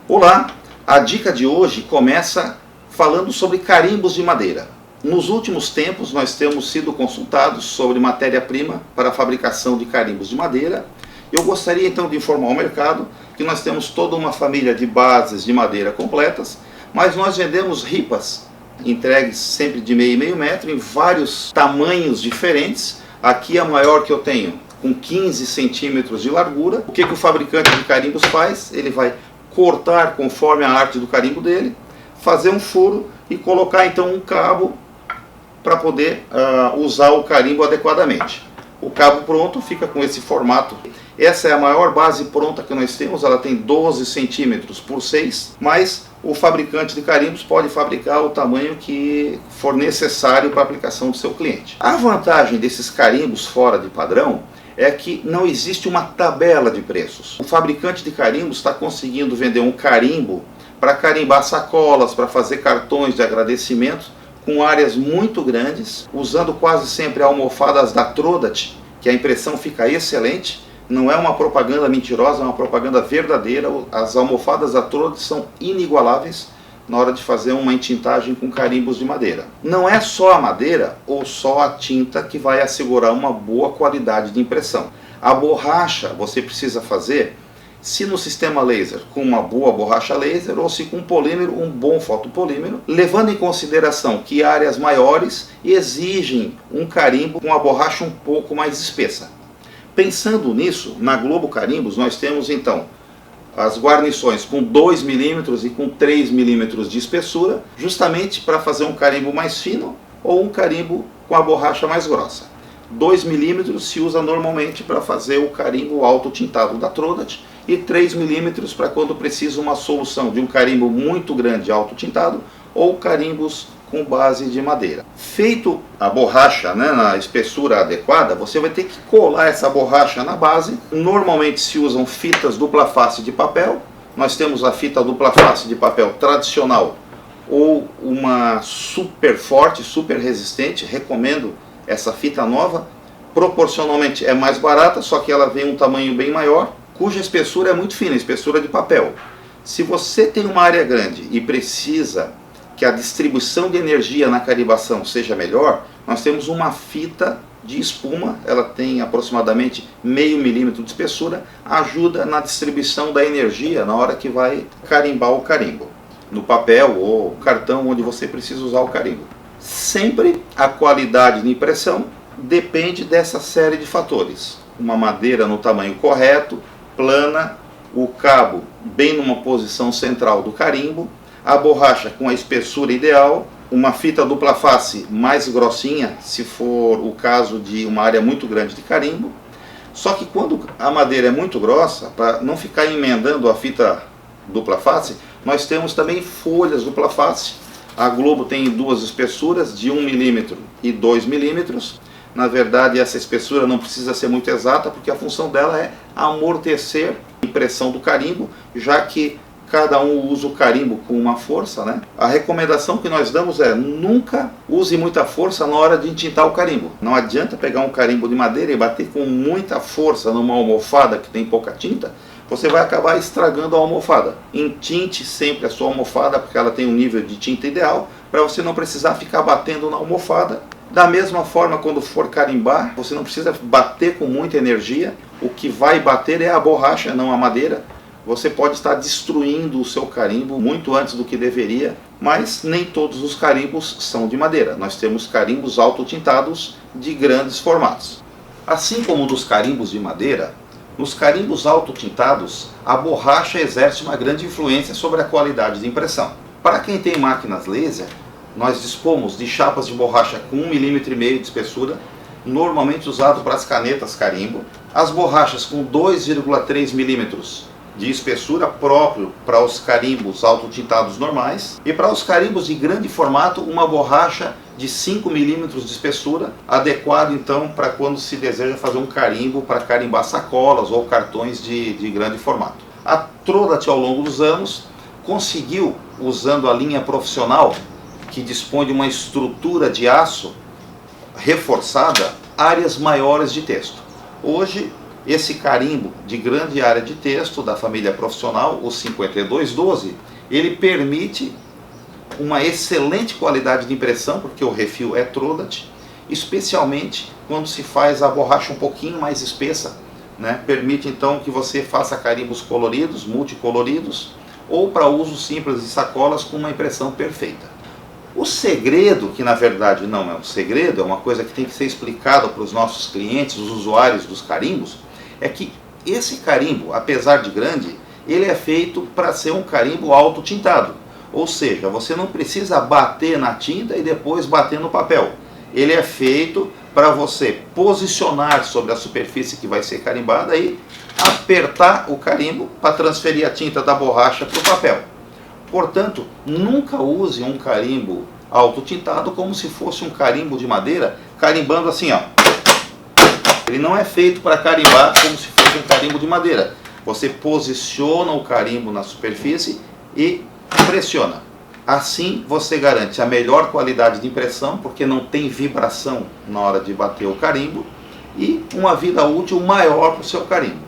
Olá, a dica de hoje começa falando sobre carimbos de madeira. Nos últimos tempos nós temos sido consultados sobre matéria-prima para a fabricação de carimbos de madeira. Eu gostaria então de informar ao mercado que nós temos toda uma família de bases de madeira completas, mas nós vendemos ripas entregues sempre de meio e meio metro em vários tamanhos diferentes. Aqui a maior que eu tenho com 15 centímetros de largura. O que o fabricante de carimbos faz? Ele vai cortar conforme a arte do carimbo dele, fazer um furo e colocar então um cabo para poder usar o carimbo adequadamente. O cabo pronto fica com esse formato. Essa é a maior base pronta que nós temos, ela tem 12 centímetros por 6, mas o fabricante de carimbos pode fabricar o tamanho que for necessário para a aplicação do seu cliente. A vantagem desses carimbos fora de padrão é que não existe uma tabela de preços. O fabricante de carimbos está conseguindo vender um carimbo para carimbar sacolas, para fazer cartões de agradecimento, com áreas muito grandes, usando quase sempre almofadas da Trodat, que a impressão fica excelente. Não é uma propaganda mentirosa, é uma propaganda verdadeira. As almofadas da Trodat são inigualáveis na hora de fazer uma entintagem com carimbos de madeira. Não é só a madeira ou só a tinta que vai assegurar uma boa qualidade de impressão. A borracha você precisa fazer, se no sistema laser, com uma boa borracha laser, ou se com polímero, um bom fotopolímero, levando em consideração que áreas maiores exigem um carimbo com a borracha um pouco mais espessa. Pensando nisso, na Globo Carimbos nós temos então as guarnições com 2 milímetros e com 3 milímetros de espessura, justamente para fazer um carimbo mais fino ou um carimbo com a borracha mais grossa. 2 milímetros se usa normalmente para fazer o carimbo alto tintado da Trodat e 3 milímetros para quando precisa uma solução de um carimbo muito grande alto tintado ou carimbos com base de madeira. Feito a borracha, na espessura adequada, você vai ter que colar essa borracha na base. Normalmente se usam fitas dupla face de papel. Nós temos a fita dupla face de papel tradicional ou uma super forte, super resistente. Recomendo essa fita nova. Proporcionalmente é mais barata, só que ela vem um tamanho bem maior, cuja espessura é muito fina, espessura de papel. Se você tem uma área grande e precisa que a distribuição de energia na carimbação seja melhor, nós temos uma fita de espuma, ela tem aproximadamente meio milímetro de espessura, ajuda na distribuição da energia na hora que vai carimbar o carimbo, no papel ou cartão onde você precisa usar o carimbo. Sempre a qualidade de impressão depende dessa série de fatores. Uma madeira no tamanho correto, plana, o cabo bem numa posição central do carimbo, a borracha com a espessura ideal, uma fita dupla face mais grossinha, se for o caso de uma área muito grande de carimbo. Só que quando a madeira é muito grossa, para não ficar emendando a fita dupla face, nós temos também folhas dupla face. A Globo tem duas espessuras, de 1 milímetro e 2 milímetros. Na verdade, essa espessura não precisa ser muito exata, porque a função dela é amortecer a impressão do carimbo, já que cada um usa o carimbo com uma força, A recomendação que nós damos é: nunca use muita força na hora de entintar o carimbo. Não adianta pegar um carimbo de madeira e bater com muita força numa almofada que tem pouca tinta, você vai acabar estragando a almofada. Entinte sempre a sua almofada, porque ela tem um nível de tinta ideal, para você não precisar ficar batendo na almofada. Da mesma forma, quando for carimbar, você não precisa bater com muita energia. O que vai bater é a borracha, não a madeira. Você pode estar destruindo o seu carimbo muito antes do que deveria, mas nem todos os carimbos são de madeira. Nós temos carimbos autotintados de grandes formatos. Assim como nos carimbos de madeira, nos carimbos autotintados, a borracha exerce uma grande influência sobre a qualidade de impressão. Para quem tem máquinas laser, nós dispomos de chapas de borracha com 1,5 mm de espessura, normalmente usado para as canetas carimbo. As borrachas com 2,3 milímetros de espessura, próprio para os carimbos autotintados normais, e para os carimbos de grande formato, uma borracha de 5 milímetros de espessura, adequado então para quando se deseja fazer um carimbo para carimbar sacolas ou cartões de grande formato. A Trodat, ao longo dos anos, conseguiu, usando a linha profissional, que dispõe de uma estrutura de aço reforçada, áreas maiores de texto. Hoje Esse carimbo de grande área de texto da família profissional, o 5212, ele permite uma excelente qualidade de impressão, porque o refil é Trodat, especialmente quando se faz a borracha um pouquinho mais espessa, né? Permite então que você faça carimbos coloridos, multicoloridos, ou para uso simples de sacolas com uma impressão perfeita. O segredo, que na verdade não é um segredo, é uma coisa que tem que ser explicada para os nossos clientes, os usuários dos carimbos, é que esse carimbo, apesar de grande, ele é feito para ser um carimbo autotintado. Ou seja, você não precisa bater na tinta e depois bater no papel. Ele é feito para você posicionar sobre a superfície que vai ser carimbada e apertar o carimbo para transferir a tinta da borracha para o papel. Portanto, nunca use um carimbo autotintado como se fosse um carimbo de madeira, carimbando assim, ó. Ele não é feito para carimbar como se fosse um carimbo de madeira. Você posiciona o carimbo na superfície e pressiona. Assim você garante a melhor qualidade de impressão, porque não tem vibração na hora de bater o carimbo, e uma vida útil maior para o seu carimbo.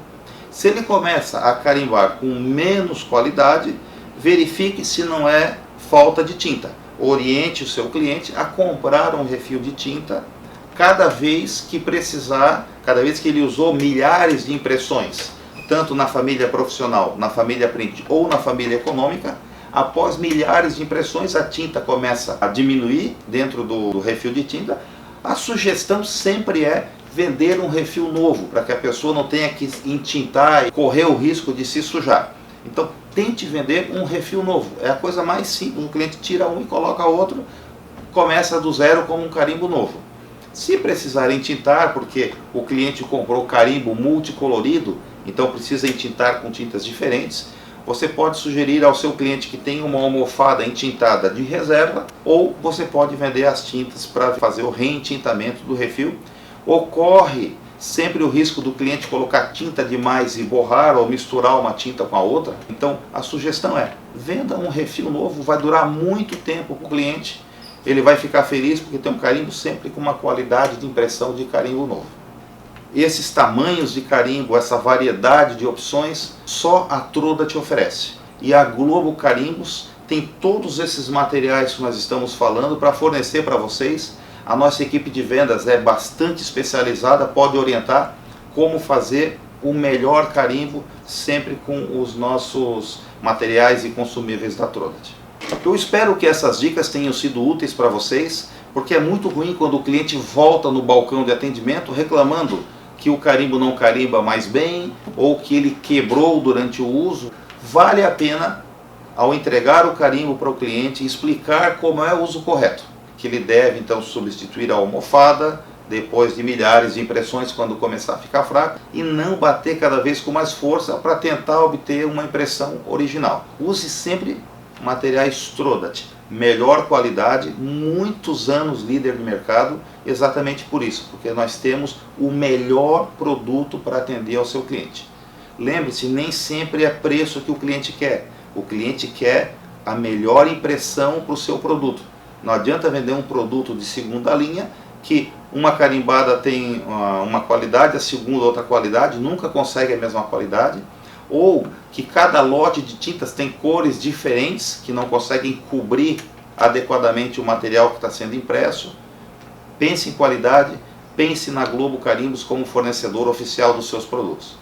Se ele começa a carimbar com menos qualidade, verifique se não é falta de tinta. Oriente o seu cliente a comprar um refil de tinta cada vez que precisar, cada vez que ele usou milhares de impressões, tanto na família profissional, na família print ou na família econômica. Após milhares de impressões, a tinta começa a diminuir dentro do refil de tinta. A sugestão sempre é vender um refil novo, para que a pessoa não tenha que entintar e correr o risco de se sujar. Então, tente vender um refil novo. É a coisa mais simples. O cliente tira um e coloca outro, começa do zero como um carimbo novo. Se precisar entintar, porque o cliente comprou carimbo multicolorido, então precisa entintar com tintas diferentes, você pode sugerir ao seu cliente que tenha uma almofada entintada de reserva, ou você pode vender as tintas para fazer o reentintamento do refil. Ocorre sempre o risco do cliente colocar tinta demais e borrar ou misturar uma tinta com a outra. Então a sugestão é, venda um refil novo, vai durar muito tempo para o cliente, ele vai ficar feliz porque tem um carimbo sempre com uma qualidade de impressão de carimbo novo. Esses tamanhos de carimbo, essa variedade de opções, só a Trodat te oferece. E a Globo Carimbos tem todos esses materiais que nós estamos falando para fornecer para vocês. A nossa equipe de vendas é bastante especializada, pode orientar como fazer o melhor carimbo sempre com os nossos materiais e consumíveis da Trodat. Eu espero que essas dicas tenham sido úteis para vocês, porque é muito ruim quando o cliente volta no balcão de atendimento reclamando que o carimbo não carimba mais bem ou que ele quebrou durante o uso. Vale a pena, ao entregar o carimbo para o cliente, explicar como é o uso correto, que ele deve então substituir a almofada depois de milhares de impressões quando começar a ficar fraco, e não bater cada vez com mais força para tentar obter uma impressão original. Use sempre materiais Trodat, melhor qualidade, muitos anos líder de mercado, exatamente por isso, porque nós temos o melhor produto para atender ao seu cliente. Lembre-se, nem sempre é preço que o cliente quer. O cliente quer a melhor impressão para o seu produto. Não adianta vender um produto de segunda linha que uma carimbada tem uma qualidade, a segunda outra qualidade, nunca consegue a mesma qualidade, ou que cada lote de tintas tem cores diferentes que não conseguem cobrir adequadamente o material que está sendo impresso. Pense em qualidade, pense na Globo Carimbos como fornecedor oficial dos seus produtos.